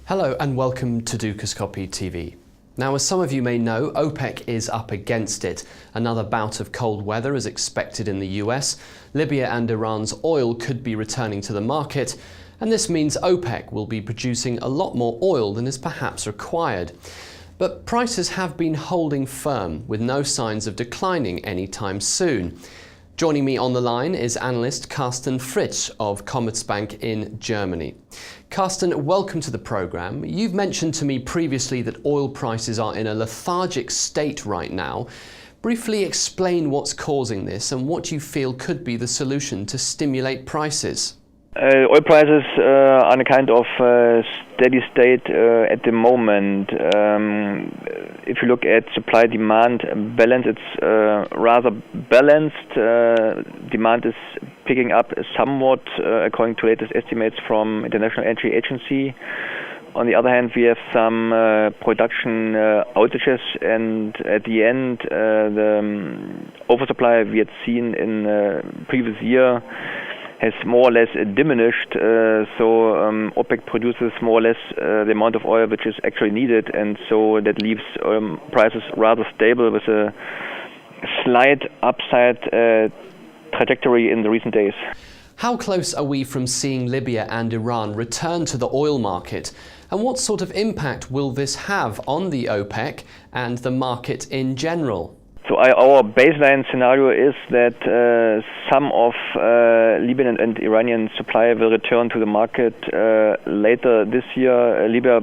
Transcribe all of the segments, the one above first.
Hello and welcome to Dukascopy TV. Now, as some of you may know, OPEC is up against it. Another bout of cold weather is expected in the US. Libya and Iran's oil could be returning to the market, and this means OPEC will be producing a lot more oil than is perhaps required. But prices have been holding firm, with no signs of declining anytime soon. Joining me on the line is analyst Carsten Fitsch of Commerzbank in Germany. Carsten, welcome to the programme. You've mentioned to me previously that oil prices are in a lethargic state right now. Briefly explain what's causing this and what you feel could be the solution to stimulate prices. Oil prices are in a kind of steady state at the moment. If you look at supply-demand balance, it's rather balanced. Demand is picking up somewhat according to latest estimates from International Energy Agency. On the other hand, we have some production outages, and at the end, the oversupply we had seen in previous year has more or less diminished, so OPEC produces more or less the amount of oil which is actually needed, and so that leaves prices rather stable with a slight upside trajectory in the recent days. How close are we from seeing Libya and Iran return to the oil market, and what sort of impact will this have on the OPEC and the market in general? So our baseline scenario is that some of Libyan and Iranian supply will return to the market later this year. Libya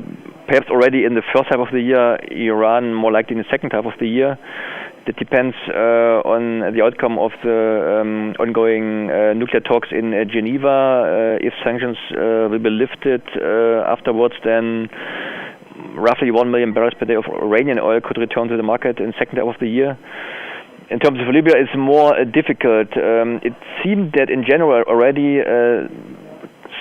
perhaps already in the first half of the year, Iran more likely in the second half of the year. That depends on the outcome of the ongoing nuclear talks in Geneva. If sanctions will be lifted afterwards, then roughly 1 million barrels per day of Iranian oil could return to the market in the second half of the year. In terms of Libya, it's more difficult. It seemed that in general already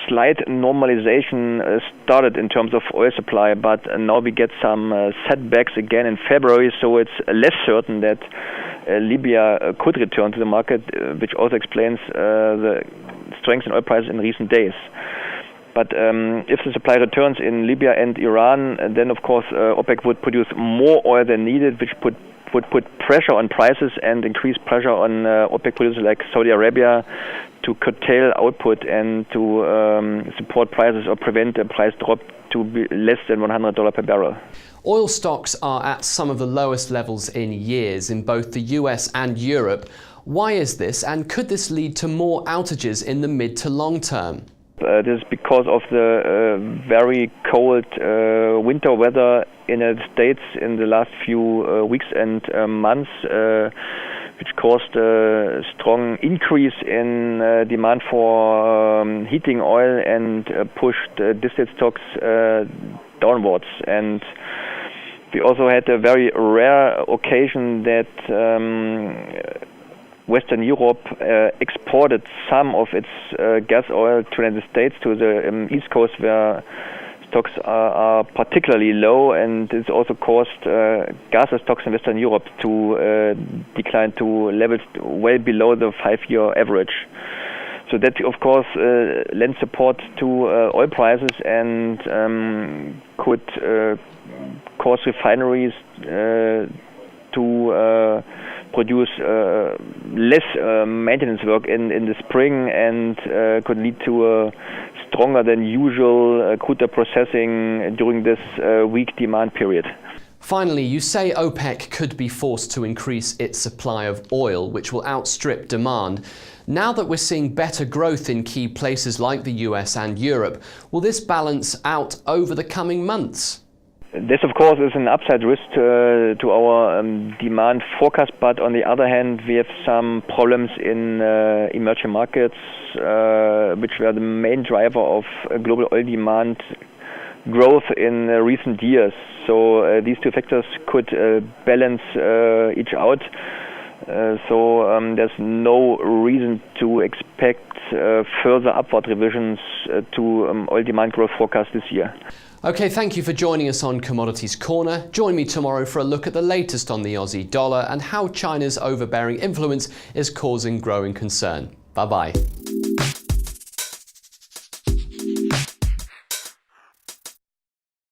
slight normalization started in terms of oil supply, but now we get some setbacks again in February, so it's less certain that Libya could return to the market, which also explains the strength in oil prices in recent days. But if the supply returns in Libya and Iran, then of course OPEC would produce more oil than needed, which would put pressure on prices and increase pressure on OPEC producers like Saudi Arabia to curtail output and to support prices or prevent a price drop to be less than $100 per barrel. Oil stocks are at some of the lowest levels in years in both the US and Europe. Why is this, and could this lead to more outages in the mid to long term? This is because of the very cold winter weather in the United States in the last few weeks and months, which caused a strong increase in demand for heating oil and pushed distillate stocks downwards. And we also had a very rare occasion that Western Europe exported some of its gas oil to the United States, to the East Coast, where stocks are particularly low, and it's also caused gas stocks in Western Europe to decline to levels well below the 5-year average. So that, of course, lends support to oil prices and could cause refineries to produce less maintenance work in the spring, and could lead to a stronger than usual crude processing during this weak demand period. Finally, you say OPEC could be forced to increase its supply of oil, which will outstrip demand. Now that we're seeing better growth in key places like the US and Europe, will this balance out over the coming months? This, of course, is an upside risk to our demand forecast, but on the other hand, we have some problems in emerging markets, which were the main driver of global oil demand growth in recent years. So these two factors could balance each out. So there's no reason to expect further upward revisions to oil demand growth forecast this year. Okay, thank you for joining us on Commodities Corner. Join me tomorrow for a look at the latest on the Aussie dollar and how China's overbearing influence is causing growing concern. Bye-bye.